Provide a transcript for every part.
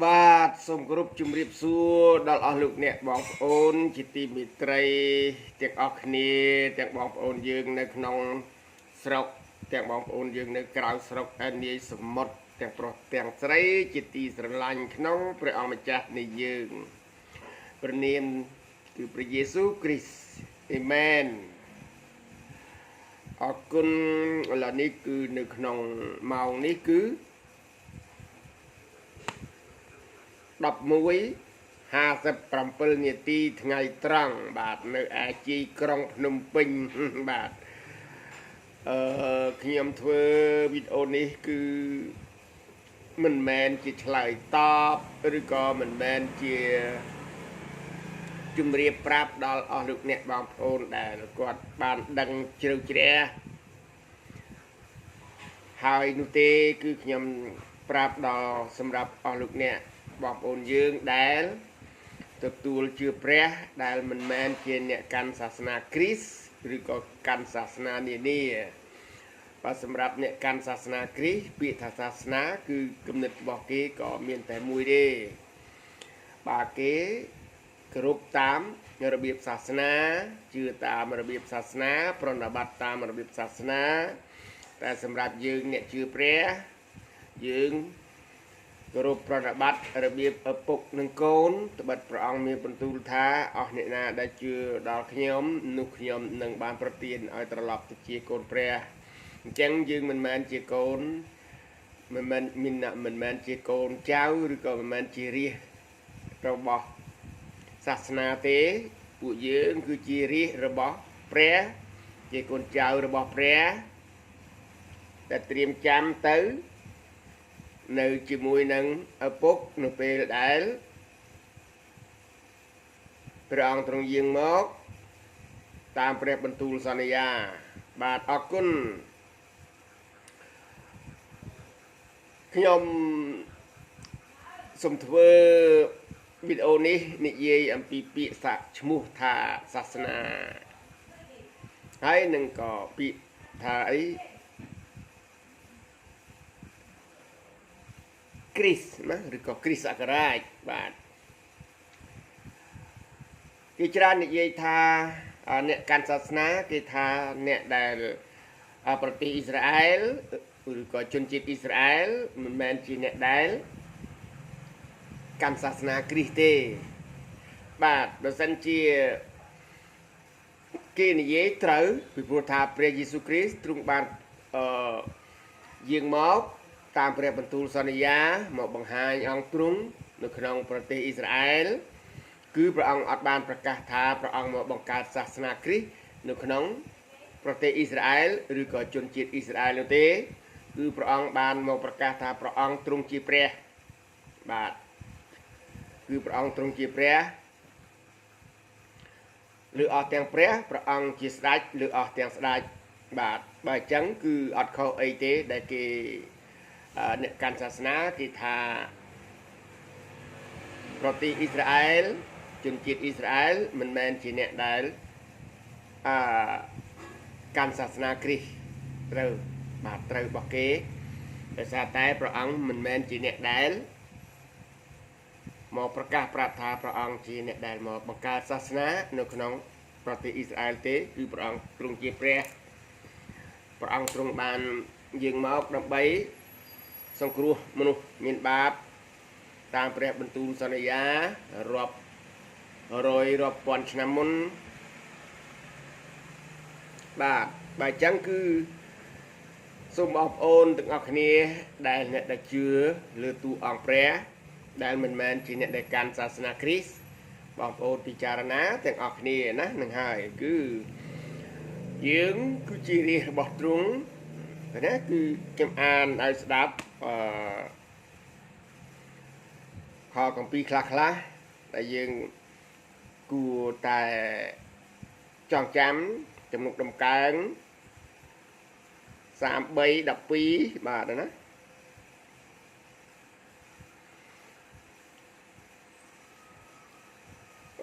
បាទសូមគោរពជំរាបសួរដល់អស់លោកអ្នកបងប្អូនជាទីមេត្រីទាំងអស់គ្នាទាំងបងប្អូនយើងនៅក្នុងស្រុកទាំងបងប្អូនយើងនៅក្រៅស្រុកឯនាយសមុទ្រទាំងប្រុសទាំងស្រីជាទីស្រឡាញ់ក្នុងព្រះអង្គម្ចាស់នៃយើងព្រះនាមគឺព្រះយេស៊ូវគ្រីស្ទអេមែនអរគុណឥឡូវនេះគឺនៅក្នុងម៉ោងនេះគឺ11:57 នាទីថ្ងៃត្រង់បាទនៅឯជីក្រុងភ្នំពេញបាទខ្ញុំធ្វើវីដេអូនេះគឺមិនមែនជាឆ្លើយតបឬក៏មិនមែនជាជំរាបប្រាប់ដល់អស់លោកអ្នកបងប្អូនដែលគាត់បានដឹងជ្រៅជ្រះហើយនោះទេគឺខ្ញុំប្រាប់ដល់សម្រាប់អស់លោកអ្នកបងប្អូនយើងដែលទទួលជឿព្រះដែលមិនមែនជាអ្នកកាន់សាសនាគ្រីស្ទឬក៏កាន់សាសនានានាបាទសម្រាប់អ្នកកាន់សាសនាគ្រីស្ទពាក្យថាសាសនាគឺគំនិតរបស់គេក៏មានតែមួយទេបាទគេគោរពតាមរបៀបសាសនាជឿតាមរបៀបសាសនាប្រណិប័តតាមរបៀបសាសនាតែសម្រាប់យើងអ្នកជឿព្រះយើងគោរពប្រណិប័តរបៀបឪពុកនិងកូនត្បិតព្រះអង្គមានបន្ទូលថាអស់អ្នកណាដែលជឿដល់ខ្ញុំនោះខ្ញុំនឹងបានប្រទានឲ្យត្រឡប់ទៅជាកូនព្រះអញ្ចឹងយើងមិនមែនជាកូនមិនមែនជាកូនចៅឬក៏មិនមែនជារាជរបស់សាសនាទេពួកយើងគឺជារាជរបស់ព្រះជាកូនចៅរបស់ព្រះដែលត្រៀមចាំទៅនៅជាមួយនឹងឪពុកនៅពេលដែលព្រះអង្គទ្រង់យាងមកតាមព្រះបន្ទូលសន្យាបាទអរគុណខ្ញុំសូមធ្វើវីដេអូនេះនិយាយអំពីពាក្យឈ្មោះថាសាសនាហើយនឹងក៏ពាក្យថាអីគ្រីស្ទណាឬក៏គ្រីស្ទសករាជបាទគេច្រើននិយាយថាអ្នកកាន់សាសនាគេថាអ្នកដែលប្រទេសអ៊ីស្រាអែលឬក៏ជនជាតិអ៊ីស្រាអែលមិនមែនជាអ្នកដែលកាន់សាសនាគ្រីស្ទទេបាទបើសិនជាគេនិយាយត្រូវពីព្រោះថាព្រះយេស៊ូវគ្រីស្ទទ្រង់បានយាងមកតាមព្រះបន្ទូលសន្យាមកបង្ហាញអង្គទ្រង់នៅក្នុងប្រទេសអ៊ីស្រាអែលគឺព្រះអង្គអត់បានប្រកាសថាព្រះអង្គមកបង្កើតសាសនាគ្រីស្ទនៅក្នុងប្រទេសអ៊ីស្រាអែលឬក៏ជនជាតិអ៊ីស្រាអែលនោះទេគឺព្រះអង្គបានមកប្រកាសថាព្រះអង្គទ្រង់ជាព្រះបាទគឺព្រះអង្គទ្រង់ជាព្រះឬអស់ទាំងព្រះព្រះអង្គជាស្ដេចឬអស់ទាំងស្ដេចបាទបើអញ្ចឹងគឺអត់ខុសអីទេដែលគេអ្នកកាន់សាសនាគេថាប្រទេសអ៊ីស្រាអែលជនជាតិអ៊ីស្រាអែលមិនមែនជាអ្នកដែលកាន់សាសនាគ្រីស្ទត្រូវបាទត្រូវរបស់គេដោយសារតែព្រះអង្គមិនមែនជាអ្នកដែលមកប្រកាសប្រាប់ថាព្រះអង្គជាអ្នកដែលមកបង្កើតសាសនានៅក្នុងប្រទេសអ៊ីស្រាអែលទេគឺព្រះអង្គទ្រង់ជាព្រះអង្គទ្រង់បានយាងមកដើម្បីសង្គ្រោះមនុស្សមានបាបតាមព្រះបន្ទូលសន្យារាប់ពាន់ឆ្នាំមុនបាទបើអញ្ចឹងគឺសូមបងប្អូនទាំងអស់គ្នាដែលអ្នកដែលជឿលើតួអង្គព្រះដែលមិនមែនជាអ្នកដែលកាន់សាសនាគ្រីស្ទបងប្អូនពិចារណាទាំងអស់គ្នាណានឹងហើយគឺយើងគឺជារាជរបស់ទ្រង់ណាគឺខ្ញុំអានឲ្យស្ដាប់ខគម្ពីរខ្លះដែលយើងគួរតែចងចាំចំណុចដំកើង33:12បាទណា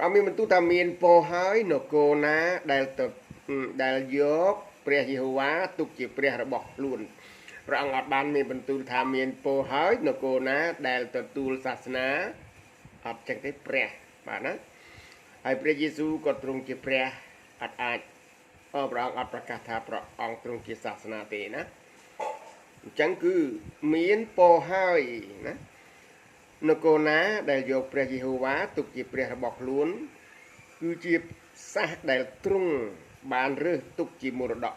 អមានបន្ទូលថាមានពោហើយនគរណាដែលយកព្រះយេហូវ៉ាទុកជាព្រះរបស់ខ្លួន ព្រះអង្គអត់បានមានបន្ទូលថាមានពោហើយនគរណាដែលទទួលសាសនាអត់ចឹងទេព្រះបាទណាហើយព្រះយេស៊ូវក៏ទ្រង់ជាព្រះអត់អាចព្រះអង្គអត់ប្រកាសថាព្រះអង្គទ្រង់ជាសាសនាទេណាអញ្ចឹងគឺមានពោហើយណានគរណាដែលយកព្រះយេហូវ៉ាទុកជាព្រះរបស់ខ្លួនគឺជាសាសដែលទ្រង់បានរើសទុកជាមរតក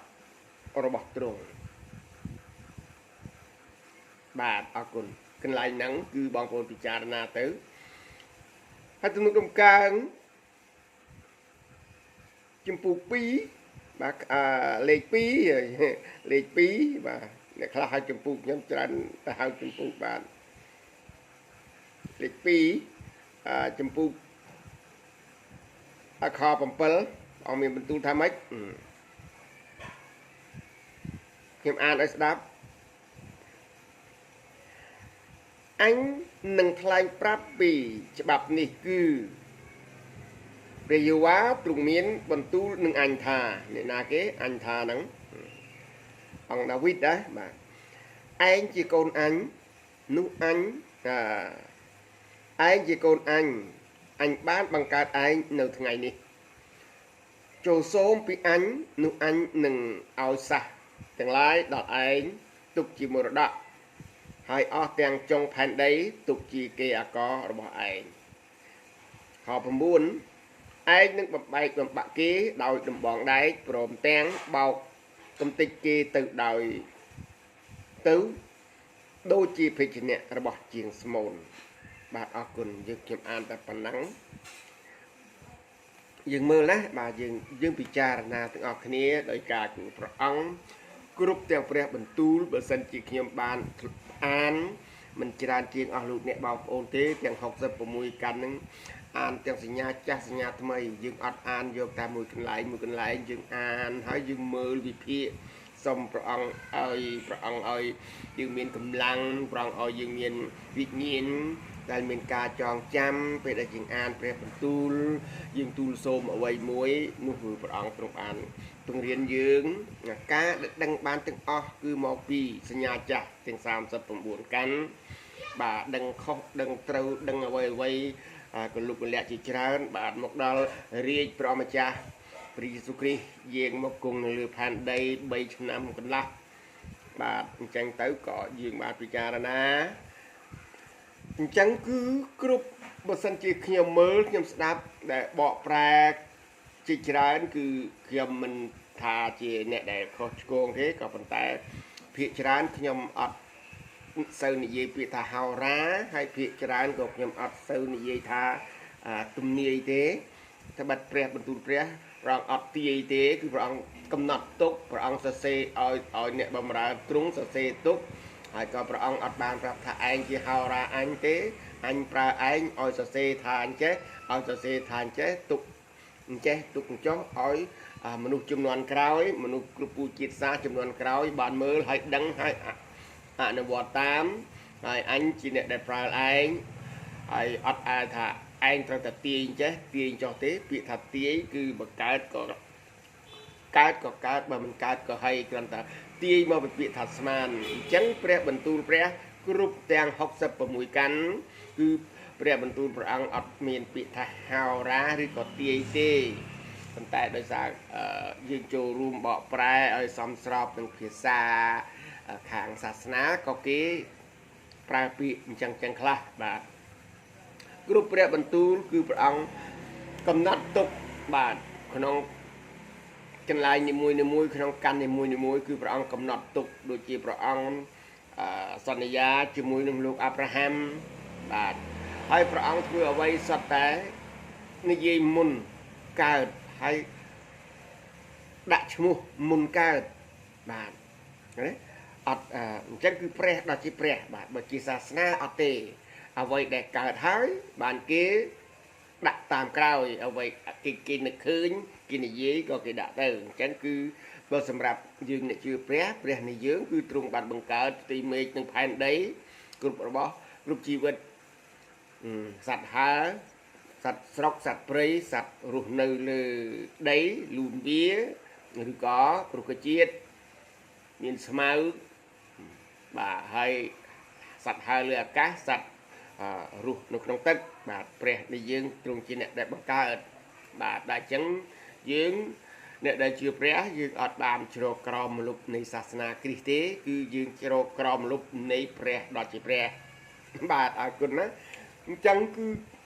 របស់ទ្រង់បាទអរគុណកន្លែងហ្នឹងគឺបងប្អូនពិចារណាទៅហើយទំនុកដំកើងចំពោះ2បាទលេខ2លេខ2បាទអ្នកខ្លះហៅចំពោះខ្ញុំច្រើនទៅហៅចំពោះបាទលេខ2ចំពោះខ7អង្គមានបន្ទូលថាម៉េចខ្ញុំអានឲ្យស្ដាប់អញនឹងថ្លែងប្រាប់ពីច្បាប់នេះគឺព្រះយេហូវ៉ាទ្រង់មានបន្ទូលនឹងអញថាអ្នកណាគេអញថាហ្នឹងអង្គដាវីតដែរបាទឯងជាកូនអញនោះអញឯងជាកូនអញបានបង្កើតឯងនៅថ្ងៃនេះចូលសូមពីអញនោះអញនឹងឲ្យសះទាំងឡាយដល់ឯងទុកជាមរតកហើយអស់ទាំងចុងផែនដីទុកជាគេអាកររបស់ឯងខ9ឯងនឹងបំបែកបំបាក់គេដោយដំបងដែកព្រមទាំងបោកកំទេចគេទៅដោយទៅដូចជាភេជ្ជៈរបស់ជាងស្មូនបាទអរគុណយើងខ្ញុំអានតែប៉ុណ្ណឹងយើងមើលណាបាទយើងពិចារណាទាំងអស់គ្នាដោយការគោរពព្រះអង្គគ្រប់ទាំងព្រះបន្ទូលបើសិនជាខ្ញុំបានអានមិនច្រើនជាងអស់លោកអ្នកបងប្អូនទេទាំង66កាន់នឹងអានទាំងសញ្ញាចាស់សញ្ញាថ្មីយើងអត់អានយកតែមួយកន្លែងយើងអានហើយយើងមើលវិភាគសូមព្រះអង្គឲ្យយើងមានកម្លាំងព្រះអង្គឲ្យយើងមានវិញ្ញាណដែលមានការចងចាំពេលដែលយើងអានព្រះបន្ទូលយើងទូលសូមអ្វីមួយនោះគឺព្រះអង្គទ្រង់បានពង្រៀនយើងការដឹងបានទាំងអស់គឺមកពីសញ្ញាចាស់ទាំង39កាន់បាទដឹងខុសដឹងត្រូវដឹងអ្វីក៏លុបលាក់ជាច្រើនបាទមកដល់រាជព្រះម្ចាស់ព្រះយេស៊ូវគ្រីស្ទយាងមកគង់នៅលើផែនដី3ឆ្នាំកន្លះបាទអញ្ចឹងទៅក៏យើងបានពិចារណាអញ្ចឹងគឺគ្រប់បើសិនជាខ្ញុំមើលខ្ញុំស្ដាប់ដែលបកប្រែជាច្រើនគឺខ្ញុំមិនថាជាអ្នកដែលខុសឆ្គងទេក៏ប៉ុន្តែភាគច្រើនខ្ញុំអត់សូវនិយាយពាក្យថាហោរាហើយភាគច្រើនក៏ខ្ញុំអត់សូវនិយាយថាទំនាយទេតែបាត់ព្រះបន្ទូលព្រះអង្គអត់ទាយទេគឺព្រះអង្គកំណត់ទុកព្រះអង្គសរសេរឲ្យអ្នកបម្រើទ្រង់សរសេរទុកហើយក៏ព្រះអង្គអត់បានប្រាប់ថាឯងជាហោរាអញទេអញប្រើឯងឲ្យសរសេរថាអញចេះឲ្យសរសេរថាអញចេះទុកអញ្ចេះទុកអញ្ចោះឲ្យមនុស្សចំនួនក្រោយមនុស្សគ្រប់ពូជជាតិសាសន៍ចំនួនក្រោយបានមើលហើយដឹងហើយអនុវត្តតាមហើយអញជាអ្នកដែលប្រើឯងហើយអត់អាថាឯងត្រូវតែទាយអញ្ចេះទាយអញ្ចោះទេពាក្យថាទាយគឺបើកើតក៏កើតបើមិនកើតក៏ហើយគ្រាន់តែទាយមកពីពាក្យថាស្មានអញ្ចឹងព្រះបន្ទូលព្រះគ្រប់ទាំង66កាន់គឺព្រះបន្ទូលព្រះអង្គអត់មានពាក្យថាហោរាឬក៏ទាយទេប៉ុន្តែដោយសារយើងចូលរួមបកប្រែឲ្យសមស្របនឹងភាសាខាងសាសនាក៏គេប្រើពាក្យអញ្ចឹងខ្លះបាទគ្រប់ព្រះបន្ទូលគឺព្រះអង្គកំណត់ទុកបាទក្នុងកន្លែងនីមួយក្នុងកាន់នីមួយគឺព្រះអង្គកំណត់ទុកដូចជាព្រះអង្គសន្យាជាមួយនឹងលោកអាប់រ៉ាហាំបាទហើយព្រះអង្គធ្វើអ្វីសុទ្ធតែនិយាយមុនកើតហើយដាក់ឈ្មោះមុនកើតបាទណាអត់អញ្ចឹងគឺព្រះដល់ជាព្រះបាទបើជាសាសនាអត់ទេអ្វីដែលកើតហើយបានគេដាក់តាមក្រោយអ្វីគេនឹកឃើញគេនិយាយក៏គេដាក់ទៅអញ្ចឹងគឺបើសម្រាប់យើងអ្នកជឿព្រះនៃយើងគឺទ្រង់បានបង្កើតទីមេឃនិងផែនដីគ្រប់របស់គ្រប់ជីវិតសត្វហើរសត្វស្រុកសត្វព្រៃសត្វរស់នៅលើដីលូនវាឬក៏រុក្ខជាតិមានស្មៅ បាទហើយសត្វហើរលើអាកាសសត្វរស់នៅក្នុងទឹកបាទព្រះនៃយើងទ្រង់ជាអ្នកដែលបង្កើតបាទតែអញ្ចឹងយើងអ្នកដែលជឿព្រះយើងអត់បានជ្រកក្រមលុបនៃសាសនាគ្រីស្ទទេគឺយើងជ្រកក្រមលុបនៃព្រះដ៏ជាព្រះបាទអរគុណណាអញ្ចឹងគឺ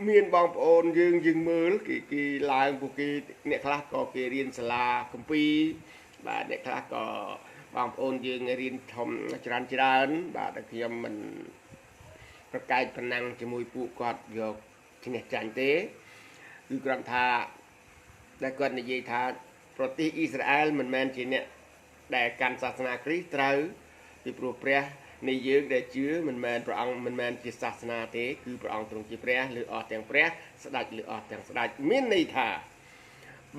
មានបងប្អូនយើងមើលគេឡើងពួកគេអ្នកខ្លះក៏គេរៀនសាលាគម្ពីរបាទអ្នកខ្លះក៏បងប្អូនយើងរៀនធំច្រើនបាទតែខ្ញុំមិនប្រកែកប៉ុណ្ណឹងជាមួយពួកគាត់យកឈ្នះចាញ់ទេគឺគ្រាន់ថាដែលគាត់និយាយថាប្រទេសអ៊ីស្រាអែលមិនមែនជាអ្នកដែលកាន់សាសនាគ្រីស្ទត្រូវពីព្រោះព្រះនៃយើងដែលជឿមិនមែនព្រះអង្គមិនមែនជាសាសនាទេគឺព្រះអង្គទ្រង់ជាព្រះលើអស់ទាំងព្រះស្ដេចលើអស់ទាំងស្ដេចមានន័យថា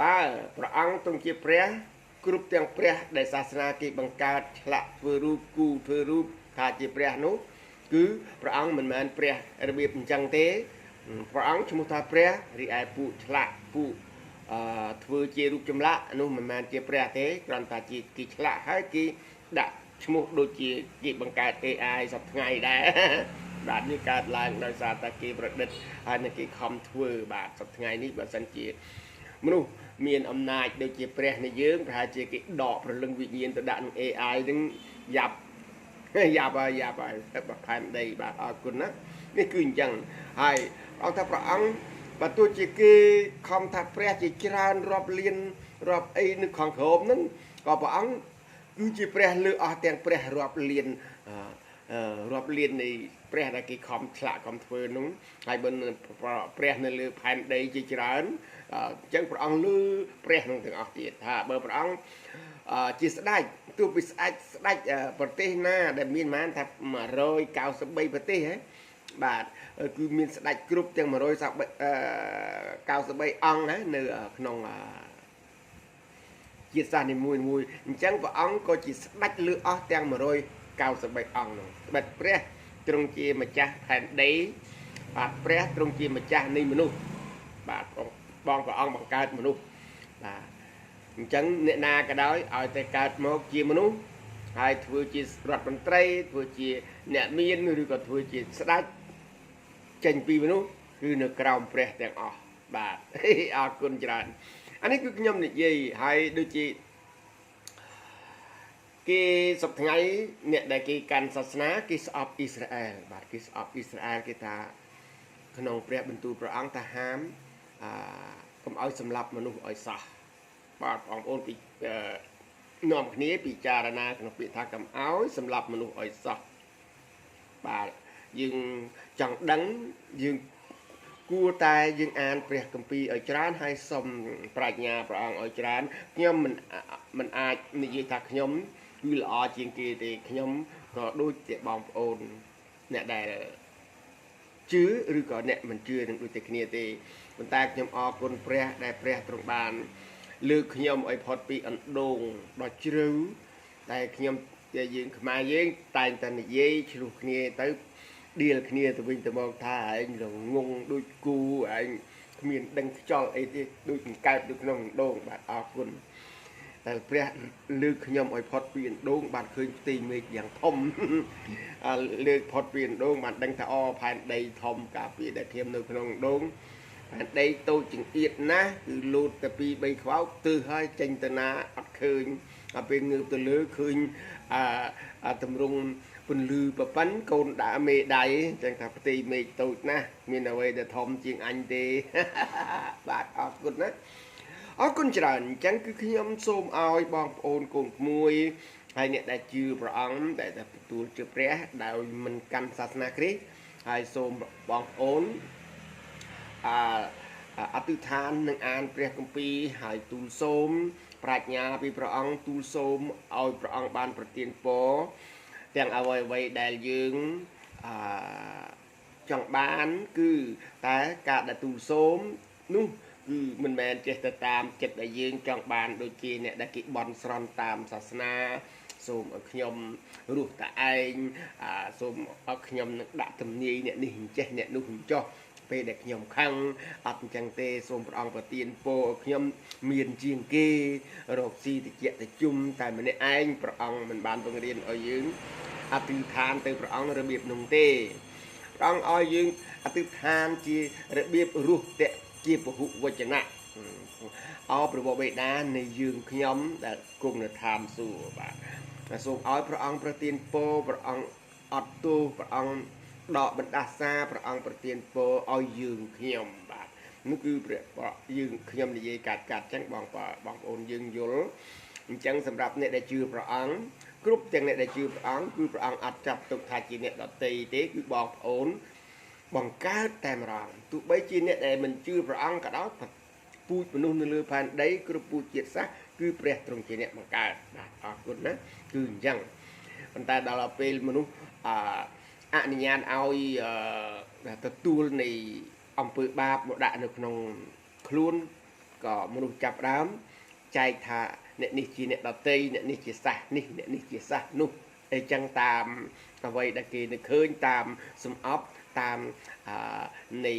បើព្រះអង្គទ្រង់ជាព្រះគ្រប់ទាំងព្រះដែលសាសនាគេបង្កើតឆ្លាក់ធ្វើរូបគូធ្វើរូបថាជាព្រះនោះគឺព្រះអង្គមិនមែនព្រះរបៀបអញ្ចឹងទេព្រះអង្គឈ្មោះថាព្រះរីឯពួកឆ្លាក់ពួកធ្វើជារូបចម្លាក់នោះមិនមែនជាព្រះទេគ្រាន់តែជាគេឆ្លាក់ហើយគេដាក់ឈ្មោះដូចជាគេបង្កើត AI សប្ថ្ងៃដែរបាទនេះកើតឡើងដោយសារតែគេប្រឌិតហើយនឹងគេខំធ្វើបាទសប្ថ្ងៃនេះបើសិនជាមនុស្សមានអំណាចដូចជាព្រះនៃយើងប្រហែលជាគេដកព្រលឹងវិញ្ញាណទៅដាក់នឹង AI នឹងយ៉ាប់ហើយបើផែនដីបាទអរគុណណានេះគឺអញ្ចឹងហើយអង្គថាព្រះអង្គបើទោះជាគេខំថាព្រះជាច្រើនរាប់លានរាប់អីនៅខាងក្រោមហ្នឹងក៏ព្រះអង្គគឺជាព្រះលើអស់ទាំងព្រះរាប់លាននៃព្រះដែលគេខំឆ្លាក់ខំធ្វើនោះហើយបើព្រះនៅលើផែនដីជាច្រើនអញ្ចឹងព្រះអង្គលើព្រះនឹងទាំងអស់ទៀតថាបើព្រះអង្គជាស្ដេចទោះពីស្ដេចប្រទេសណាដែលមានប្រហែលថា193ប្រទេសហ៎បាទគឺមានស្ដេចគ្រប់ទាំង193អង្គណានៅក្នុងជាតិសាសន៍នីមួយអញ្ចឹងព្រះអង្គក៏ជាស្ដេចលើអស់ទាំង193អង្គនោះបិទព្រះទ្រង់ជាម្ចាស់ផែនដីបាទព្រះទ្រង់ជាម្ចាស់នៃមនុស្សបាទបងព្រះអង្គបង្កើតមនុស្សបាទអញ្ចឹងអ្នកណាក៏ដោយឲ្យតែកើតមកជាមនុស្សហើយធ្វើជារដ្ឋមន្ត្រីធ្វើជាអ្នកមានឬក៏ធ្វើជាស្ដេចចេញពីមនុស្សគឺនៅក្រោមព្រះទាំងអស់បាទអរគុណច្រើនអានេះគឺខ្ញុំនិយាយហើយដូចជាគេសប្ថ្ងៃអ្នកដែលគេកាន់សាសនាគេស្អប់អ៊ីស្រាអែលបាទគេស្អប់អ៊ីស្រាអែលគេថាក្នុងព្រះបន្ទូលព្រះអង្គថាហាមកុំឲ្យសម្លាប់មនុស្សឲ្យសោះបាទបងប្អូនពីនាំគ្នាពិចារណាក្នុងពាក្យថាកុំឲ្យសម្លាប់មនុស្សឲ្យសោះបាទយើងចង់ដឹងយើងគួរតែយើងអានព្រះគម្ពីរឲ្យច្រើនហើយសុំប្រាជ្ញាព្រះអង្គឲ្យច្រើនខ្ញុំមិនអាចនិយាយថាខ្ញុំគឺល្អជាងគេទេខ្ញុំក៏ដូចជាបងប្អូនអ្នកដែលជឿឬក៏អ្នកមិនជឿនឹងដូចតែគ្នាទេប៉ុន្តែខ្ញុំអរគុណព្រះដែលព្រះទ្រង់បានលើកខ្ញុំឲ្យផុតពីអណ្ដូងដ៏ជ្រៅតែខ្ញុំយើងខ្មែរយើងតែងតែនិយាយឆ្លោះគ្នាទៅដៀលគ្នាទៅវិញទៅមកថាឯងរងងដូចគូឯងគ្មានដឹងខ្យល់អីទេដូចកើតនៅក្នុងអណ្ដូងបាទអរគុណតែព្រះលើកខ្ញុំឲ្យផុតពីអណ្ដូងបានឃើញផ្ទៃមេឃយ៉ាងធំលើកផុតពីអណ្ដូងបានដឹងថាផែនដីធំកាលពីដែលខ្ញុំនៅក្នុងអណ្ដូងផែនដីតូចចង្អៀតណាស់គឺលូតតែ2 3ខ្វោកទើសហើយចេញទៅណាអត់ឃើញដល់ពេលងើបទៅលើឃើញតម្រង់ពន្លឺប្រប៉ិនកូនដាក់មេដៃចឹងថាផ្ទៃមេឃតូចណាស់មានអ្វីដែលធំជាងអញទេបាទអរគុណណាអរគុណច្រើនអញ្ចឹងគឺខ្ញុំសូមឲ្យបងប្អូនកូនក្មួយហើយអ្នកដែលជឿព្រះអង្គដែលទទួលជឿព្រះដោយមិនកាន់សាសនាគ្រីស្ទហើយសូមបងប្អូនអធិដ្ឋាននឹងអានព្រះគម្ពីរហើយទូលសូមប្រាជ្ញាពីព្រះអង្គទូលសូមឲ្យព្រះអង្គបានប្រទានពរទាំងអ្វីដែលយើងចង់បានគឺតែការដែលទូលសូមនោះគឺមិនមែនចេះទៅតាមចិត្តដែលយើងចង់បានដូចជាអ្នកដែលគេបន់ស្រន់តាមសាសនាសូមឲ្យខ្ញុំរស់តែឯងសូមឲ្យខ្ញុំនឹងដាក់ទំនាយអ្នកនេះអញ្ចេះអ្នកនោះអញ្ចោះពេលដែលខ្ញុំខឹងអត់អញ្ចឹងទេសូមព្រះអង្គប្រទានពរឲ្យខ្ញុំមានជាងគេរកស៊ីតិចតិជុំតែម្នាក់ឯងព្រះអង្គមិនបានបង្រៀនឲ្យយើង អតិថានទៅព្រះអង្គរបៀបនោះទេព្រះអង្គឲ្យយើងអតិថានជារបៀបរស់តៈជាពហុវចនៈអោព្រះបិតានៃយើងខ្ញុំដែលគង់នៅឋានសួគ៌បាទសូមឲ្យព្រះអង្គប្រទានពរព្រះអង្គអត់ទោសព្រះអង្គដកបណ្ដាសាព្រះអង្គប្រទានពរឲ្យយើងខ្ញុំបាទនោះគឺព្រះយើងខ្ញុំនិយាយកាត់ចឹងបងប្អូនយើងយល់អញ្ចឹងសម្រាប់អ្នកដែលជឿព្រះអង្គគ្រប់ទាំងអ្នកដែលជឿព្រះអង្គគឺព្រះអង្គអត់ចាប់ទុកថាជាអ្នកដតីទេគឺបងប្អូនបង្កើតតែម្ដងទោះបីជាអ្នកដែលមិនជឿព្រះអង្គក៏ដោយពូជមនុស្សនៅលើផែនដីគ្រប់ពូជជាតិសាសន៍គឺព្រះទ្រង់ជាអ្នកបង្កើតបាទអរគុណណាគឺអញ្ចឹងប៉ុន្តែដល់ពេលមនុស្សអនុញ្ញាតឲ្យទទួលនៃអំពើបាបមកដាក់នៅក្នុងខ្លួនក៏មនុស្សចាប់ដើមចែកថាអ្នកនេះជាអ្នកដតីអ្នកនេះជាសាសនេះអ្នកនេះជាសាសនោះអញ្ចឹងតាមអ្វីដែលគេនឹកឃើញតាមសំអប់តាមនៃ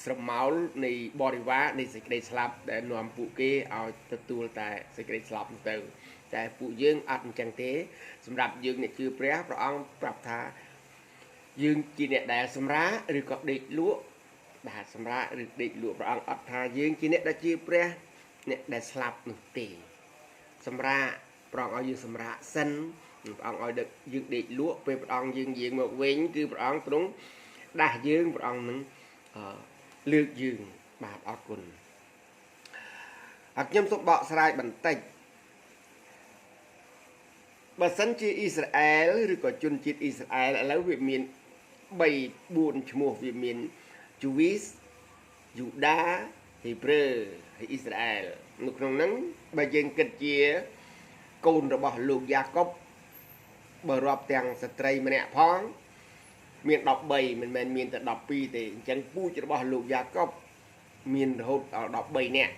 ស្រមោលនៃបរិវារនៃសេចក្តីស្លាប់ដែលនាំពួកគេឲ្យទទួលតែសេចក្តីស្លាប់ទៅតែពួកយើងអត់អញ្ចឹងទេសម្រាប់យើងអ្នកជឿព្រះព្រះអង្គប្រាប់ថាយើងជាអ្នកដែលសម្រាឬក៏ដេកលក់បាទសម្រាឬដេកលក់ព្រះអង្គអត់ថាយើងជាអ្នកដែលជឿព្រះអ្នកដែលស្លាប់នោះទេសម្រាព្រះអង្គឲ្យយើងសម្រាសិនព្រះអង្គឲ្យយើងដេកលក់ពេលព្រះអង្គយើងយាងមកវិញគឺព្រះអង្គទ្រង់ដាស់យើងព្រះអង្គនឹងលើកយើងបាទអរគុណខ្ញុំសូមបកស្រាយបន្តិចបើសិនជាអ៊ីស្រាអែលឬក៏ជនជាតិអ៊ីស្រាអែលឥឡូវវាមាន3 4ឈ្មោះវាមាន Jewish Juda Hebrew ហើយអ៊ីស្រាអែលនៅក្នុងហ្នឹងបើយើងគិតជាកូនរបស់លោកយ៉ាកុបបើរាប់ទាំងស្ត្រីម្នាក់ផងមាន13មិនមែនមានតែ12ទេអញ្ចឹងពូជរបស់លោកយ៉ាកុបមានរហូតដល់13នាក់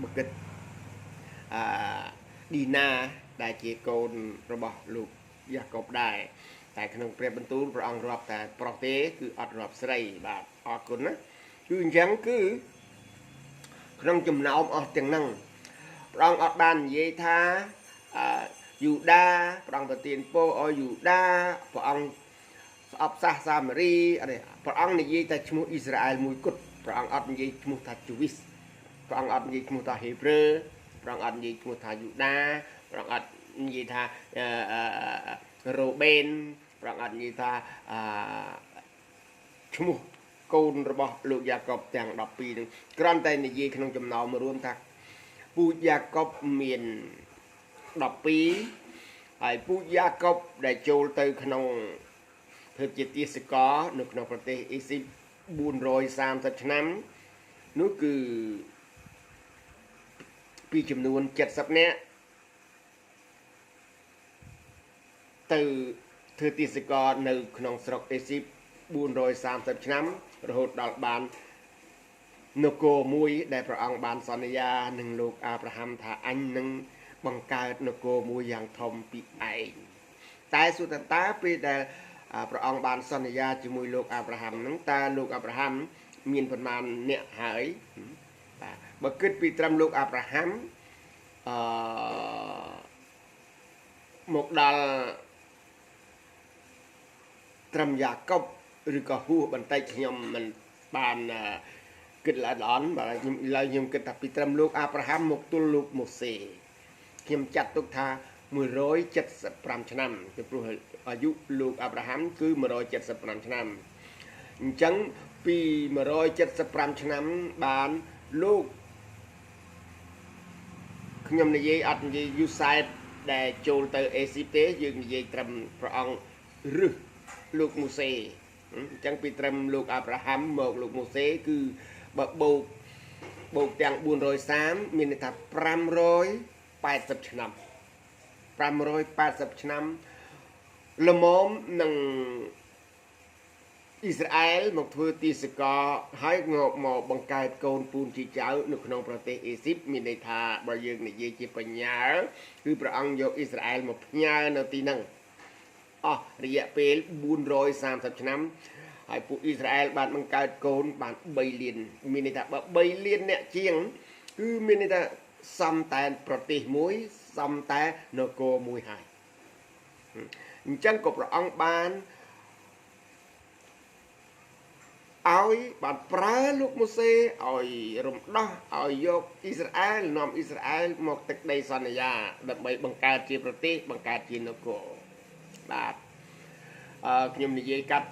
បើគិតឌីណាដែលជាកូនរបស់លោកយ៉ាកុបដែរតែក្នុងព្រះបន្ទូលព្រះអង្គរាប់តែប្រុសទេគឺអត់រាប់ស្រីបាទអរគុណណាគឺអញ្ចឹងគឺក្នុងចំណោមអស់ទាំងហ្នឹងព្រះអង្គអត់បាននិយាយថាយូដាព្រះអង្គប្រទានពរឲ្យយូដាព្រះអង្គស្អប់សាសសាមារីអីព្រះអង្គនិយាយតែឈ្មោះអ៊ីស្រាអែលមួយគត់ព្រះអង្គអត់និយាយឈ្មោះថា Jewish ព្រះអង្គអត់និយាយឈ្មោះថា Hebrew ព្រះអង្គអត់និយាយឈ្មោះថាយូដាព្រះអង្គអត់និយាយថារ៉ូបេនព្រះអង្គអត់និយាយថាឈ្មោះកូនរបស់លោកយ៉ាកុបទាំង12នឹងគ្រាន់តែនិយាយក្នុងចំណោមរួមថាពូជយ៉ាកុបមាន12ហើយពូជយ៉ាកុបដែលចូលទៅក្នុងធ្វើជាទាសករនៅក្នុងប្រទេសអេស៊ីប430ឆ្នាំនោះគឺពីចំនួន70នាក់ទៅធ្វើទាសករនៅក្នុងស្រុកអេស៊ីប430ឆ្នាំរហូតដល់បាននគរមួយដែលព្រះអង្គបានសន្យានឹងលោកអាប់រ៉ាហាំថាអញនឹងបង្កើតនគរមួយយ៉ាងធំពីឯងតែសុទ្ធតែពេលដែលព្រះអង្គបានសន្យាជាមួយលោកអាប់រ៉ាហាំហ្នឹងតើលោកអាប់រ៉ាហាំមានប្រមាណអ្នកហើយបាទបើគិតពីត្រឹមលោកអាប់រ៉ាហាំមកដល់ត្រឹមយ៉ាកុបឬក៏ហួសបន្តិចខ្ញុំមិនបានគិតល្អៗបាទខ្ញុំគិតថាពីត្រឹមលោកអាប់រ៉ាហាំមកទល់លោកម៉ូសេខ្ញុំចាត់ទុកថា175ឆ្នាំពីព្រោះអាយុលោកអាប់រ៉ាហាំគឺ175ឆ្នាំអញ្ចឹងពី175ឆ្នាំបានលោកខ្ញុំនិយាយអត់និយាយយូសែតដែលចូលទៅអេស៊ីបទេយើងនិយាយត្រឹមព្រះអង្គរឹសលោកម៉ូសេអញ្ចឹងពីត្រឹមលោកអាប់រ៉ាហាំមកលោកម៉ូសេគឺបើបូកទាំង430មានន័យថា580ឆ្នាំ580ឆ្នាំល្មមនឹងអ៊ីស្រាអែលមកធ្វើទាសករហើយមកបង្កើតកូនពូនជីចៅនៅក្នុងប្រទេសអេស៊ីបមានន័យថាបើយើងនិយាយជាបញ្ញាគឺព្រះអង្គយកអ៊ីស្រាអែលមកផ្ញើនៅទីហ្នឹងអស់រយៈពេល430ឆ្នាំហើយពួកអ៊ីស្រាអែលបានបង្កើតកូនបាន3លានមានន័យថាបើ3លានអ្នកជាងគឺមានន័យថាសំតែនប្រទេសមួយសំតែនគរមួយហើយអ จังก็พระองค์บานเอาบาดปลาลูกโมเสเอารมดอเอายกอิสราเอลนอมอิสราเอลหมกตึกในสัญญาแบบใบบังการจีประเทศบังการจีนโกบาดขยมนิยกัด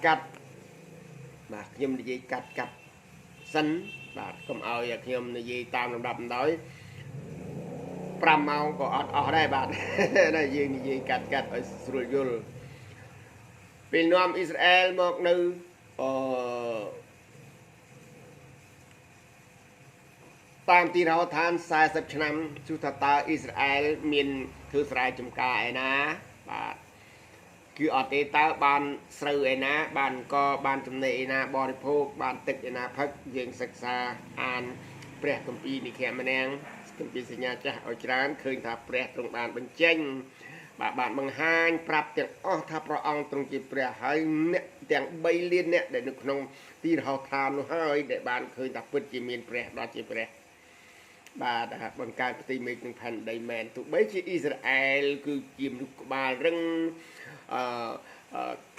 บาดขยมนิยกัดสันบาดก็เอาอย่างขยมนิยตามลำดับน้อยปรำเอาก็ออกได้บาดได้ยิงนิยกัดสุรยุลเป็นนอมอิสราเอลหมกนึตามที่เราทานสายสับชนำสุธตาอิสราเอลมีนคือสายจมกาไอ้นะบาดคือออเตต้าบานเสือไอ้นะบานก็บานจำเนไอ้นะบริโภคบานตึกไอ้นะพักยังศึกษาอ่านเปรียกัมปีนี่แค่มาแนงกัมปีสัญญาจะเอาจานเคยถ้าเปรียตรงบานเป็นเจงบาบางห้างปรับอย่างถ้าพระองค์ตรงจีเปรียให้เนี่ยอย่างใบเลียนเนี่ยได้นึกนงที่เราทานให้ได้บานเคยถ้าเปิดจีมีนเปรียดอจีเปรียบาดบังการปฏิเมกหนึ่งพันไดแมนถูกใบชีอิสราเอลคือจีมลูกบาลเรื่อง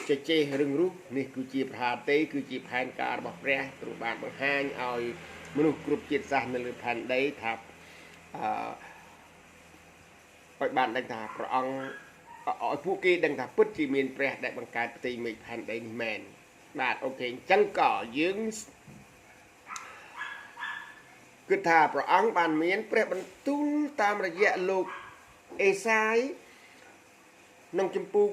เจเรื่องรู้นี่คือจีพาเต้คือจีแผนการบอกเรียตรงบานบางห้างเอามนุษย์กรุบจิตสารในเรื่องพันได้ทับไปบ้านดังตาพระองค์ผู้กี้ดังตาพุทธิมีนเปรตได้บังการปฏิเมกพันได้แมนบาดโอเคจังก่อยืงคือถ้าพระองค์บานเมียนเปรตบรรทุนตามระยะลูกเอไซน้องจมพู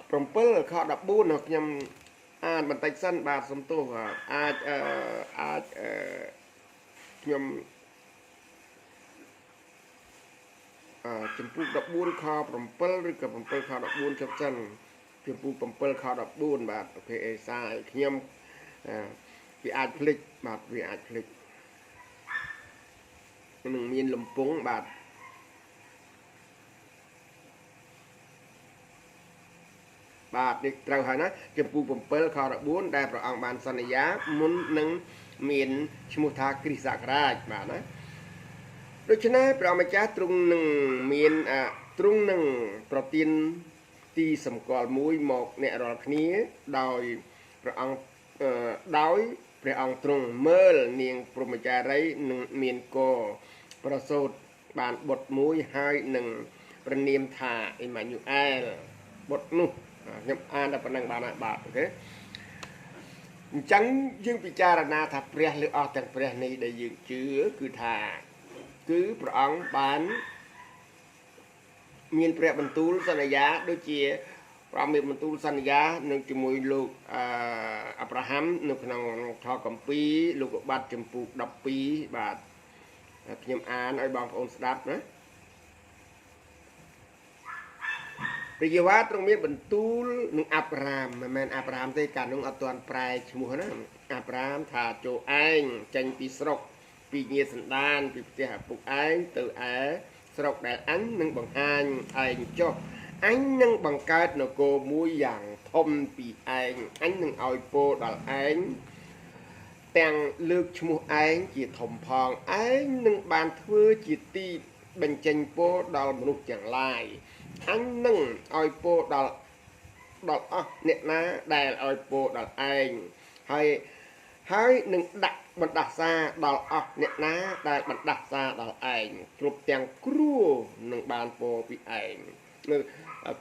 ปรมเปิลข้อดับบูนยำอ่านบรรทัดสั้นบาดสมตัวยำจมพูดับบูนข้อปรมเปิลหรือกับปรมเปิลข้อดับบูนชับสั้นจมพูปรมเปิลข้อดับบูนบาดโอเคเอไซยำวิอาจพลิกบาดวิอาจพลิกหนึ่งมีนลมปุ้งบาดเด็กเราหานะจมพูปมเปิลคอร์บุนได้พระองค์บานสัญญามุนหนึ่งมีนชมุทากริสากราชบาดนะโดยฉะนั้นพระองค์จ้าตรงหนึ่งมีนตรงหนึ่งโปรตีนตีสมกอลมุ้ยหมกเนี่ยรอคนี้โดยพระองค์โดยพระองค์ตรงเมื่อเนียงพรหมจารีหนึ่งมีนโกประสูตรบานบทมุ้ยให้หนึ่งประเนียมธาอิมานูเอลบทนู้nhập an là phần năng bàn bạc ok chẳng dương bị cha là na thập pre lựa ở tầng pre này để dương chứa cứ thà cứ prong bán miền pre bần tu san giá đôi chia prong miền bần tu san giá nâng chùm mùi lục Abraham nâng nòng thọ cầm pi lục bát chùm phụ đập pi bát nhập an ở bằng ôn đáp nữa bây giờว่าตรงนี้บรรทุลนุ่งอับรามมันอับรามที่การนุ่งอัตวันปลายชมูนะอับรามถ้าโจไอจังปีสรกปีเงียสันดานปีเสียปุกไอตัวไอสรกแต่อันนึ่งบังฮันไอจบอันนึ่งบังการนโกมุยอย่างทมปีไออันนึ่งเอาโปดัลไอแต่งเลือกชมูไอจีถมพองไอนึ่งบานเทือจีตีเป็นเจนโปดัลมนุษย์อย่างไรอันนึงเอาโปดัลเนี่ยนะได้เอาโปดัลเองให้หนึ่งดักบรรดาซาดัลเนี่ยนะได้บรรดาซาดัลเองกรุบเตียงครูหนึ่งบานโปปีเองหนึ่ง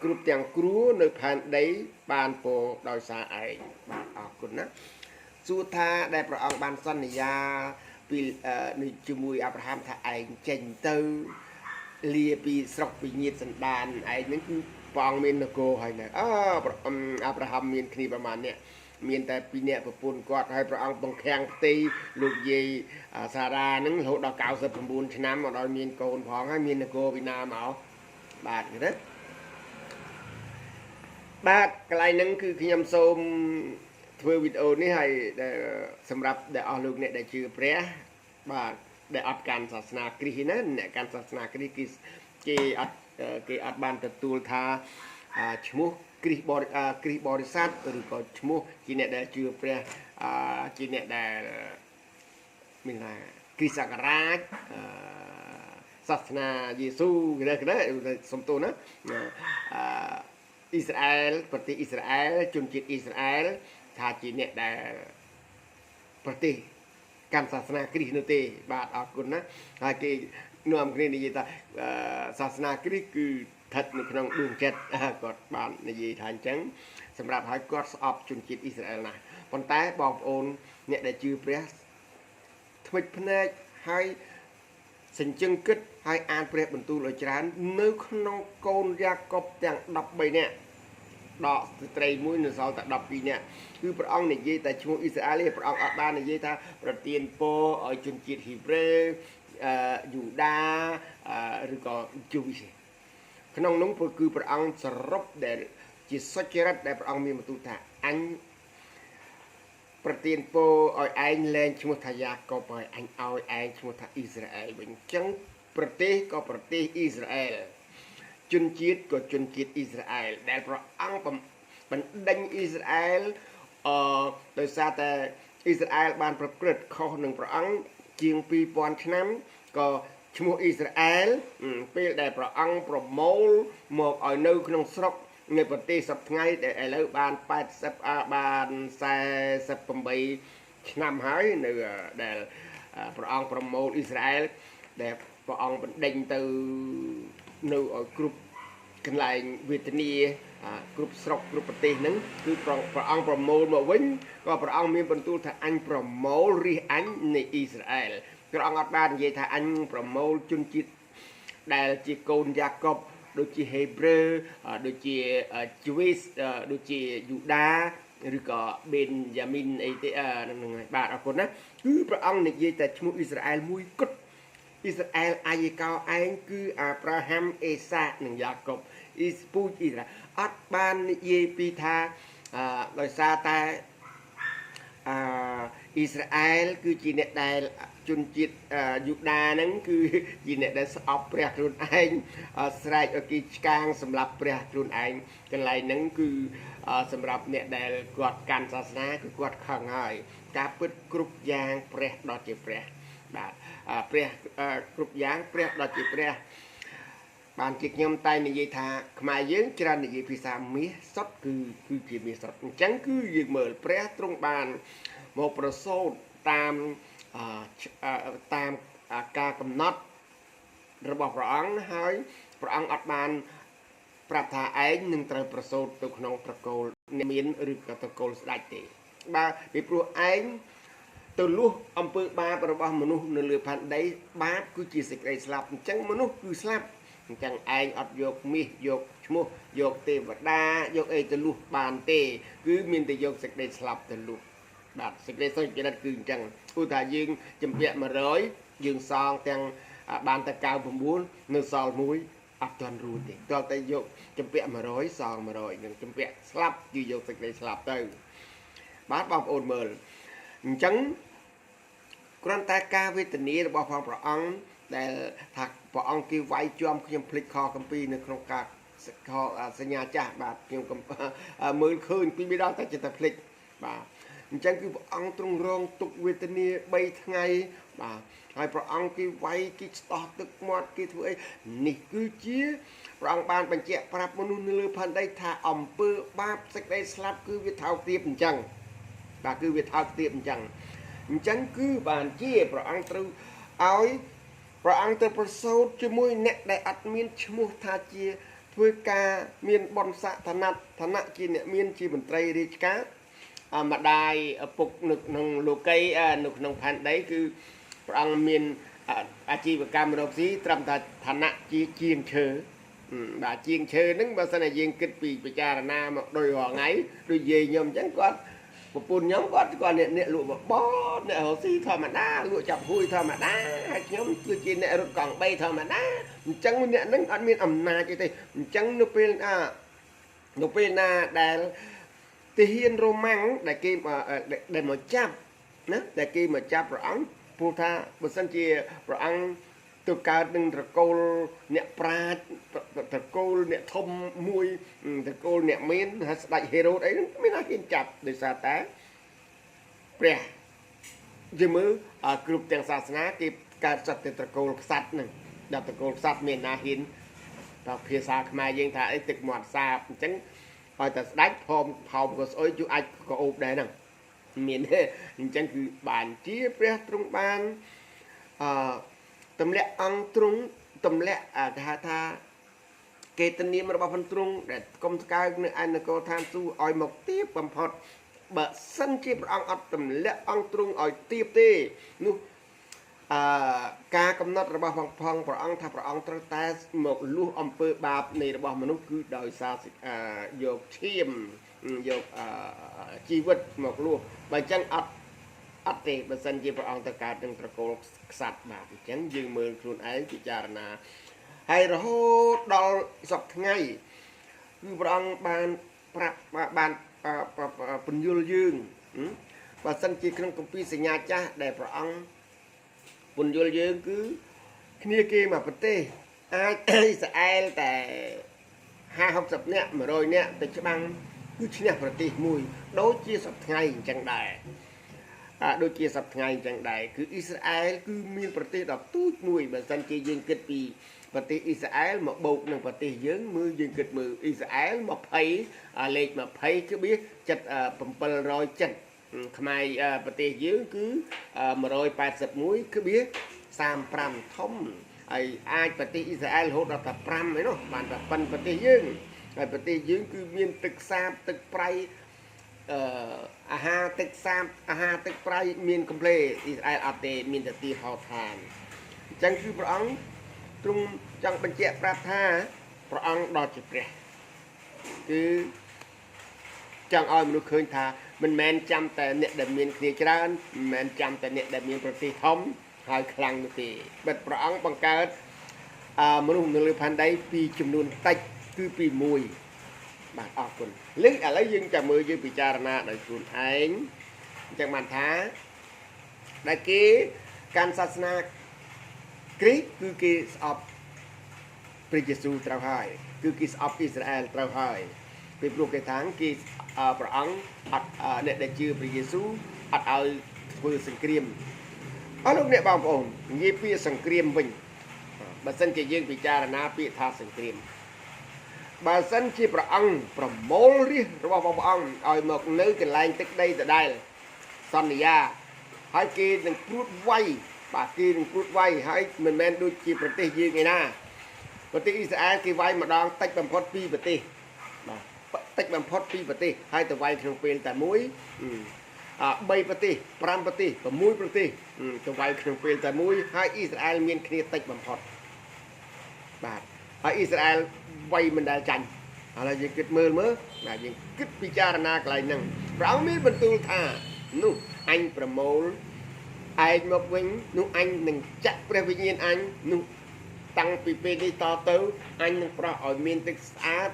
กรุบเตียงครูหนึ่งพันได้บานโปดอยซาเองคุณนะสุธาได้พระองค์บานสัญญาปีนิจมุยอับราฮัมถ้าเองเจนเตอเลียปีสกปีเงียสันดานไอ้นั่นคือปองเมียนโกให้นะอับราฮัมเมียนคณีประมาณเนี่ยเมียนแต่ปีเนี่ยประปุ่นกอดให้พระองค์บังแข่งตีลูกเยสารานั่งโหดอกเก่าสับสมบูรณ์ชนะมาโดยเมียนโกนพองให้เมียนโกปีนาเมาบาดอยู่นะบาดกลายนั่งคือขยำส้มเพื่อวิดีโอนี้ให้สำหรับได้เอาลูกเนี่ยได้ชื่อเปรี้ยบาดได้อัดการศาสนาคริสต์นั้นเนี่ยการศาสนาคริสต์ที่อัดบานตะตูลทาชมุคริสบริษัทหรือก็ชมุจีเนี่ยได้ชื่อเปรี้ยจีเนี่ยได้มีอะไรคริสต์ศักราชศาสนาเยซูก็ได้สมตัวนะ អ៊ីស្រាអែលប្រទេសអ៊ីស្រាអែលជនជាតិអ៊ីស្រាអែលថាជាអ្នកដែលប្រទេសកាន់សាសនាគ្រីស្ទនោះទេបាទអរគុណណាហើយគេនាំគ្នានិយាយថាសាសនាគ្រីស្ទគឺស្ថិតនៅក្នុងដួងចិត្តគាត់បាននិយាយថាអញ្ចឹងសម្រាប់ឲ្យគាត់ស្អប់ជនជាតិអ៊ីស្រាអែលណាស់ប៉ុន្តែបងប្អូនអ្នកដែលជឿព្រះថ្មិចភ្នែកហើយសេចក្ដីគិតហើយអានព្រះបន្ទូលឲ្យច្រើននៅក្នុងកូនយ៉ាកុបទាំង13នាក់ដកស្ត្រីមួយនៅសល់តែ12នាក់គឺព្រះអង្គនិយាយតែឈ្មោះអ៊ីស្រាអែលទេព្រះអង្គអត់បាននិយាយថាប្រទានពរឲ្យជនជាតិហ៊ីប្រេយូដាឬក៏ជូវីសក្នុងនោះគឺព្រះអង្គសរុបដែលជាសុចរិតដែលព្រះអង្គមានបន្ទូលថាអញប្រទានពរឲ្យឯងលែងឈ្មោះថាយ៉ាកុបហើយអញឲ្យឯងឈ្មោះថាអ៊ីស្រាអែលវិញអញ្ចឹងប្រទេសក៏ប្រទេសអ៊ីស្រាអែលជនជាតិក៏ជនជាតិអ៊ីស្រាអែលដែលព្រះអង្គបណ្ដេញអ៊ីស្រាអែលដោយសារតែអ៊ីស្រាអែលបានប្រព្រឹត្តខុសនឹងព្រះអង្គជាង2000ឆ្នាំក៏ឈ្មោះអ៊ីស្រាអែលពេលដែលព្រះអង្គប្រមូលមកឲ្យនៅក្នុងស្រុកនៅប្រទេសសប្ថ្ងៃដែលឥឡូវបាន80បាន48ឆ្នាំហើយនៅដែលព្រះអង្គប្រមូលអ៊ីស្រាអែលដែលព្រះអង្គបណ្ដេញទៅនៅឲ្យគ្រប់កន្លែងវេទនាគ្រប់ស្រុកគ្រប់ប្រទេសហ្នឹងគឺព្រះអង្គប្រមូលមកវិញក៏ព្រះអង្គមានបន្ទូលថាអញប្រមូលរាជអញនៃអ៊ីស្រាអែលព្រះអង្គអត់បាននិយាយថាអញប្រមូលជនជាតិដែលជាកូនយ៉ាកុបដូចជាហេប្រឺដូចជាជូវីសដូចជាយូដាឬក៏បេនយ៉ាមីនអីទេហ្នឹងហើយបាទអរគុណណាគឺព្រះអង្គនិយាយតែឈ្មោះអ៊ីស្រាអែលមួយគត់អ៊ីស្រាអែលអាយកោឯងគឺអាប់រ៉ាហាំអេសានិងយ៉ាកុបពូជអ៊ីស្រាអែលអត់បាននិយាយពីថាដោយសារតែអ៊ីស្រាអែលគឺជាអ្នកដែលជនជាតិយូដាហ្នឹងគឺជាអ្នកដែលស្អប់ព្រះខ្លួនឯងស្រែកឲ្យគេឆ្កាងសម្រាប់ព្រះខ្លួនឯងកន្លែងហ្នឹងគឺសម្រាប់អ្នកដែលគាត់កាន់សាសនាគឺគាត់ខឹងហើយការពិតគ្រប់យ៉ាងព្រះដ៏ជាព្រះបាទព្រះគ្រប់យ៉ាងព្រះដ៏ជាព្រះបានជាខ្ញុំតែនិយាយថាខ្មែរយើងច្រើននិយាយភាសាមាសសុទ្ធគឺជាមាសសុទ្ធអញ្ចឹងគឺយើងមើលព្រះទ្រង់បានមកប្រសូតតាមការកំណត់របស់ព្រះអង្គហើយព្រះអង្គអត់បានប្រាប់ថាឯងនឹងត្រូវប្រសូតទៅក្នុងត្រកូលមានឬក៏ត្រកូលស្ដេចទេបាទពីព្រោះឯងទៅលួសអំពើបាបរបស់មនុស្សនៅលើផែនដីបាបគឺជាសេចក្តីស្លាប់អញ្ចឹងមនុស្សគឺស្លាប់អញ្ចឹងឯងអត់យកមាសយកឈ្មោះយកទេវតាយកអីទៅលួសបានទេគឺមានតែយកសេចក្តីស្លាប់ទៅលួសបាទសេចក្តីសុចរិតគឺអញ្ចឹងឧទាហរណ៍យើងចម្ពាក់100យើងសងទាំងបានតែ99នៅសល់1អត់ទាន់រួចទេតើតែយកចម្ពាក់100សង100នឹងចម្ពាក់ស្លាប់គឺយកសេចក្តីស្លាប់ទៅបាទបងប្អូនមើលអញ្ចឹងគ្រាន់តែការវេទនារបស់ព្រះអង្គដែលថាព្រះអង្គគេវាយជាំខ្ញុំភ្លេចខគម្ពីរនៅក្នុងការសញ្ញាចាស់បាទខ្ញុំមើលឃើញពីម្ដងតែចិត្តតែភ្លេចបាទអញ្ចឹងគឺព្រះអង្គទ្រង់រងទុក្ខវេទនា3ថ្ងៃបាទហើយព្រះអង្គគេវាយគេស្ដោះទឹកមាត់គេធ្វើអីនេះគឺជាព្រះអង្គបានបញ្ជាក់ប្រាប់មនុស្សនៅលើផែនដីថាអំពើបាបសេចក្តីស្លាប់គឺវាថោកទាបអញ្ចឹងបាទគឺវាថោកទាបអញ្ចឹងគឺបានជាព្រះអង្គត្រូវឲ្យព្រះអង្គទៅប្រសូតជាមួយអ្នកដែលអត់មានឈ្មោះថាជាធ្វើការមានបនស័ក្តិឋានៈជាអ្នកមានជាមន្ត្រីរាជការម្ដាយឪពុកនៅក្នុងលោកីនៅក្នុងផែនដីគឺព្រះអង្គមានអាជីវកម្មរកស៊ីត្រឹមតែឋានៈជាជាងឈើបាទជាងឈើហ្នឹងបើសិនតែយើងគិតពីពិចារណាមកដោយរាល់ថ្ងៃដូចយាយខ្ញុំអញ្ចឹងគាត់ប្រពន្ធខ្ញុំគាត់អ្នកលក់បបរអ្នករកស៊ីធម្មតាលក់ចាប់ហួយធម្មតាហើយខ្ញុំគឺជាអ្នករត់កង់3ធម្មតាអញ្ចឹងអ្នកហ្នឹងអត់មានអំណាចទេអញ្ចឹងនៅពេលណាដែលទាហានរ៉ូម៉ាំងដែលគេដែលមកចាប់ណាដែលគេមកចាប់ព្រះអង្គព្រោះថាបើសិនជាព្រះអង្គទៅកើតនឹងត្រកូលអ្នកប្រាជ្ញត្រកូលអ្នកធំមួយត្រកូលអ្នកមានស្ដេចហេរ៉ូតអីហ្នឹងមានតែហ៊ានចាប់ដោយសារតែព្រះជាមើលគ្រប់ទាំងសាសនាគេកើតសត្វតែត្រកូលក្សត្រហ្នឹងដល់ត្រកូលក្សត្រមានណាហ៊ានដល់ភាសាខ្មែរយើងថាអីទឹកមាត់សាបអញ្ចឹង ឲ្យតែស្ដាច់ផោមក៏ស្អុយជួអាចក៏អូបដែរហ្នឹងមានអញ្ចឹងគឺបានជាព្រះទ្រង់បានទម្លាក់អង្គទ្រង់ទម្លាក់គេហៅថាកេតនាមរបស់ព្រះទ្រង់ដែលគុំស្កើងនៅឯនគរឋានសួគ៌ឲ្យមកទៀបបំផុតបើសិនជាព្រះអង្គអត់ទម្លាក់អង្គទ្រង់ឲ្យទៀបទេនោះការកំណត់របស់ផងព្រះអង្គថាព្រះអង្គត្រូវតែមកលួសអំពើបាបនៃរបស់មនុស្សគឺដោយសារយកឈាមយកជីវិតមកលួសបើអញ្ចឹងអត់ទេបើសិនជាព្រះអង្គទៅកើតនឹងត្រកូលក្សត្របាទអញ្ចឹងយើងមើលខ្លួនឯងពិចារណាហើយរហូតដល់សប្តាហ៍ថ្ងៃគឺព្រះអង្គបានប្រាប់បានពន្យល់យើងបើសិនជាក្នុងគម្ពីរសញ្ញាចាស់ដែលព្រះអង្គពន្យល់យើងគឺគ្នាគេមកប្រទេសអាចអ៊ីស្រាអែលតែ50-60នាក់100នាក់ទៅច្បាំងគឺឈ្នះប្រទេសមួយដូចជាសប្តាហ៍ថ្ងៃអញ្ចឹងដែរដូចជាសប្តាហ៍ថ្ងៃអញ្ចឹងដែរគឺអ៊ីស្រាអែលគឺមានប្រទេសដ៏ទូចមួយបើសិនជាយើងគិតពីប្រទេសអ៊ីស្រាអែលមកបូកនឹងប្រទេសយើងមើលយើងគិតមើលអ៊ីស្រាអែល20លេខ20គឺវា770ខ្មែរប្រទេសយើងគឺ181គឺវា35ធំហើយអាចប្រទេសអ៊ីស្រាអែលរហូតដល់តែ5ឯនោះបានតែប៉ុនប្រទេសយើងហើយប្រទេសយើងគឺមានទឹកសាបទឹកប្រៃអាហារទឹកសាបអាហារទឹកប្រៃមានកំ pl អ៊ីស្រាអែលអត់ទេមានតែទីហោឋានអញ្ចឹងគឺព្រះអង្គទ្រង់ចង់បញ្ជាក់ប្រាប់ថាព្រះអង្គដ៏ជាព្រះគឺចង់ឲ្យមនុស្សឃើញថាមិនមែនចាំតែអ្នកដែលមានគ្នាច្រើនមិនមែនចាំតែអ្នកដែលមានប្រទេសធំហើយខ្លាំងនោះទេបិទព្រះអង្គបង្កើតមនុស្សនៅលើផែនដីពីចំនួនតិចគឺពី1បាទអរគុណឥឡូវយើងចាំមើលយើងពិចារណាដោយខ្លួនឯងអញ្ចឹងបានថាដែលគេកាន់សាសនាគ្រីស្ទគឺគេស្អប់ព្រះយេស៊ូវត្រូវហើយគឺគេស្អប់អ៊ីស្រាអែលត្រូវហើយពីព្រោះគេថាគេព្រះអង្គអត់អ្នកដែលជឿព្រះយេស៊ូវអត់ឲ្យធ្វើសង្គ្រាមអស់លោកអ្នកបងប្អូននិយាយពីសង្គ្រាមវិញបើសិនជាយើងពិចារណាពាក្យថាសង្គ្រាមបើសិនជាព្រះអង្គប្រមូលរាជរបស់ព្រះអង្គឲ្យមកនៅកន្លែងទឹកដីដដែលសន្យាហើយគេនឹងព្រួតវាយបាទគេនឹងព្រួតវាយហើយមិនមែនដូចជាប្រទេសយើងឯណាប្រទេសអ៊ីស្រាអែលគេវាយម្ដងតិចបំផុត2ប្រទេសបាទតិចបំផុត2ប្រទេសហើយទៅវាយក្នុងពេលតែមួយ3ប្រទេស5ប្រទេស6ប្រទេសទៅវាយក្នុងពេលតែមួយហើយអ៊ីស្រាអែលមានគ្នាតិចបំផុតបាទហើយអ៊ីស្រាអែលវាយមិនដែលចាញ់ឥឡូវយើងគិតមើលណាយើងគិតពិចារណាកន្លែងហ្នឹងព្រះអង្គមានបន្ទូលថានោះអញប្រមូលឯងមកវិញនោះអញនឹងចាក់ព្រះវិញ្ញាណអញនោះតាំងពីពេលនេះតទៅអញនឹងប្រោះឲ្យមានទឹកស្អាត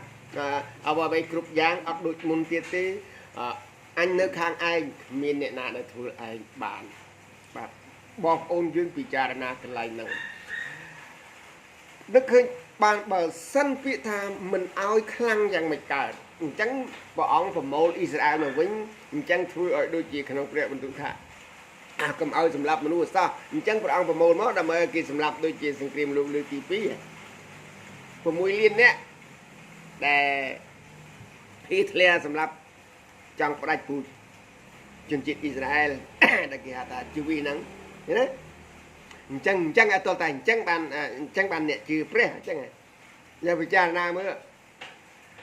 អ្វីៗគ្រប់យ៉ាងអត់ដូចមុនទៀតទេអញនៅខាងឯងមានអ្នកណាដែលធ្វើឯងបានបាទបងប្អូនយើងពិចារណាកន្លែងហ្នឹងនឹកឃើញបានបើសិនពាក្យថាមិនឲ្យខ្លាំងយ៉ាងមិនកើតអញ្ចឹងព្រះអង្គប្រមូលអ៊ីស្រាអែលមកវិញអញ្ចឹងធ្វើឲ្យដូចជាក្នុងព្រះបន្ទូលថាកុំឲ្យសម្លាប់មនុស្សអសោះអញ្ចឹងព្រះអង្គប្រមូលមកដើម្បីឲ្យគេសម្លាប់ដូចជាសង្គ្រាមលោកលើកទី2 6លានអ្នកដែលហ៊ីតលែរសម្លាប់ចង់ផ្ដាច់ពូជជនជាតិអ៊ីស្រាអែលដែលគេហៅថាជីវីហ្នឹងឃើញទេអញ្ចឹងអត់តតែអញ្ចឹងបានអ្នកជឿព្រះអញ្ចឹងយើងពិចារណាមើល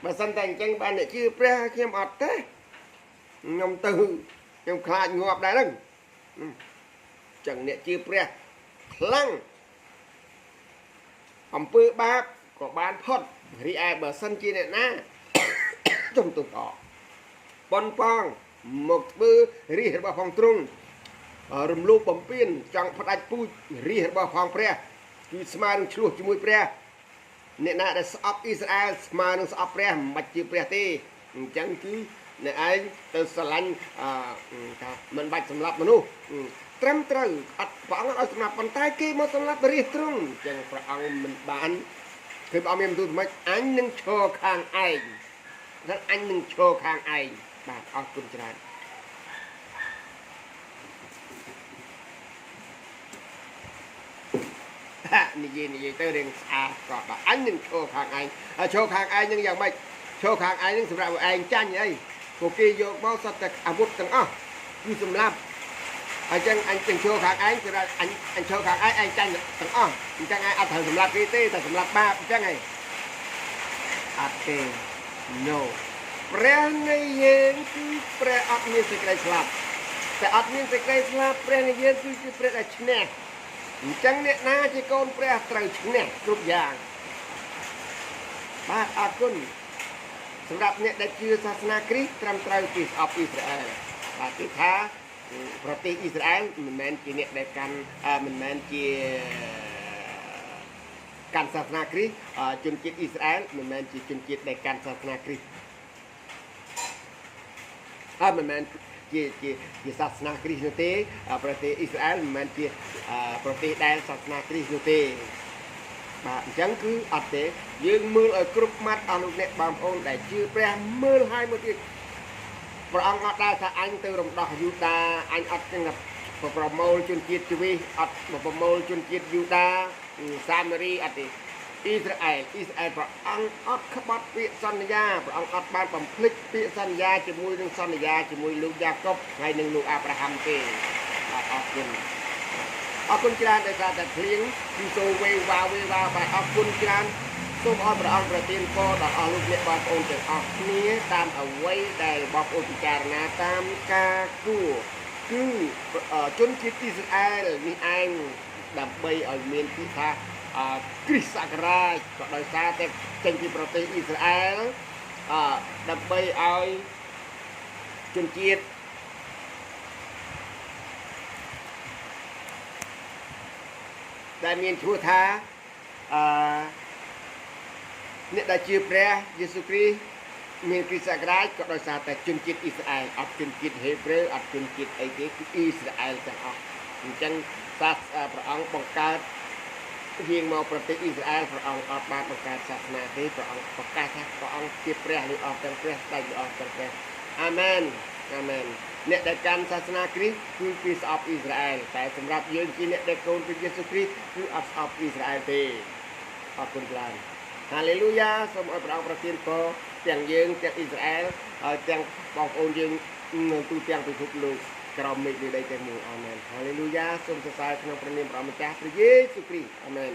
បើសិនតែអញ្ចឹងបានអ្នកជឿព្រះខ្ញុំអត់ទេខ្ញុំទៅខ្ញុំខ្លាចងាប់ដែរហ្នឹងអញ្ចឹងអ្នកជឿព្រះខ្លាំងអំពើបាបក៏បានផុតរីឯបើសិនជាអ្នកណាទំទុកអប៉ុនប៉ងមកធ្វើរាជរបស់ផងទ្រង់រំលោភបំពានចង់ផ្ដាច់ពូជរាជរបស់ផងព្រះគឺស្មើនឹងឆ្លោះជាមួយព្រះអ្នកណាដែលស្អប់អ៊ីស្រាអែលស្មើនឹងស្អប់ព្រះមិនបាច់ជាព្រះទេអញ្ចឹងគឺអ្នកឯងទៅស្រឡាញ់ថាមិនបាច់សម្លាប់មនុស្សត្រឹមត្រូវអត់ព្រះអង្គអត់ឲ្យសម្លាប់ប៉ុន្តែគេមកសម្លាប់រាជទ្រង់អញ្ចឹងព្រះអង្គមិនបានគឺព្រះអង្គមានបន្ទូលថាអញនឹងឈរខាងឯងថាអញនឹងឈរខាងឯងបាទអរគុណច្រើននិយាយទៅរឿងស្អាតក៏ដល់អញនឹងឈរខាងឯងឈរខាងឯងនឹងយ៉ាងម៉េច ចូលខាងឯងនឹងសម្រាប់ឯងចាញ់អីពួកគេយកមកសត្វតែអាវុធទាំងអស់គឺសម្រាប់អញ្ចឹងអញទាំងចូលខាងឯងគឺអញចូលខាងឯងចាញ់ទាំងអស់អញ្ចឹងឯងអត់ត្រូវសម្រាប់គេទេតែសម្រាប់បាបអញ្ចឹងឯងអត់ទេ no ព្រះនៃយើងគឺព្រះអត់មានសេចក្តីស្លាប់តែអត់មានសេចក្តីស្លាប់ព្រះនៃយើងគឺជាព្រះដែលឈ្នះអញ្ចឹងអ្នកណាជាកូនព្រះត្រូវឈ្នះគ្រប់យ៉ាងបាទអរគុណសម្រាប់អ្នកដែលជឿសាសនាគ្រីស្ទត្រឹមត្រូវពីស្អប់អ៊ីស្រាអែលបាទគឺថាប្រទេសអ៊ីស្រាអែលមិនមែនជាអ្នកដែលកាន់មិនមែនជាកាន់សាសនាគ្រីស្ទជនជាតិអ៊ីស្រាអែលមិនមែនជាជនជាតិដែលកាន់សាសនាគ្រីស្ទមិនមែនជាសាសនាគ្រីស្ទនោះទេប្រទេសអ៊ីស្រាអែលមិនមែនជាប្រទេសដែលសាសនាគ្រីស្ទនោះទេបាទអញ្ចឹងគឺអត់ទេយើងមើលឲ្យគ្រប់ម៉ាត់អស់លោកអ្នកបងប្អូនដែលជឿព្រះមើលឲ្យមកទៀតព្រះអង្គអត់ដែលថាអញទៅរំដោះយូដាអញអត់ទាំងប្រមូលជនជាតិជីវិតអត់ប្រមូលជនជាតិយូដាសាមារីអត់ទេអ៊ីស្រាអែលព្រះអង្គអត់ក្បត់ពាក្យសន្យាព្រះអង្គអត់បានបំភ្លេចពាក្យសន្យាជាមួយនឹងសន្យាជាមួយលោកយ៉ាកុបហើយនឹងលោកអាប់រ៉ាហាំទេបាទអរគុណច្រើនដែលថាតែភ្លៀងគឺសូវេវ៉ាបាទអរគុណច្រើនសូមឲ្យព្រះអង្គប្រទានពរដល់អស់លោកអ្នកបងប្អូនទាំងអស់គ្នាតាមអ្វីដែលបងប្អូនពិចារណាតាមការគួរគឺជនជាតិអ៊ីស្រាអែលនេះឯងដើម្បីឲ្យមានទីថាគ្រិស្តសករាជក៏ដោយសារតែចេញពីប្រទេសអ៊ីស្រាអែលដើម្បីឲ្យជនជាតិដែលមានឈ្មោះថាអ្នកដែលជឿព្រះយេស៊ូវគ្រីស្ទមានគ្រិស្តសករាជក៏ដោយសារតែជនជាតិអ៊ីស្រាអែលអត់ជនជាតិហេប្រឺអត់ជនជាតិអីទេគឺអ៊ីស្រាអែលទាំងអស់អញ្ចឹងព្រះអង្គបង្កើតយាងមកប្រទេសអ៊ីស្រាអែលព្រះអង្គអត់បានបង្កើតសាសនាទេព្រះអង្គប្រកាសថាព្រះអង្គជាព្រះលើអស់ទាំងព្រះស្ដេចលើអស់ទាំងព្រះអាមែនអ្នកដែលកាន់សាសនាគ្រីស្ទគឺគេស្អប់អ៊ីស្រាអែលតែសម្រាប់យើងជាអ្នកដែលកូនព្រះយេស៊ូវគ្រីស្ទគឺអត់ស្អប់អ៊ីស្រាអែលទេអរគុណច្រើនហាឡេលូយ៉ាសូមឲ្យព្រះអង្គប្រទានពរទាំងយើងទាំងអ៊ីស្រាអែលហើយទាំងបងប្អូនយើងនៅទូទាំងពិភពលោកក្រោមមេឃលើដីតែមួយអាមែនហាឡេលូយ៉ាសូមសរសើរក្នុងព្រះនាមព្រះម្ចាស់ព្រះយេស៊ូវគ្រីស្ទអាមែន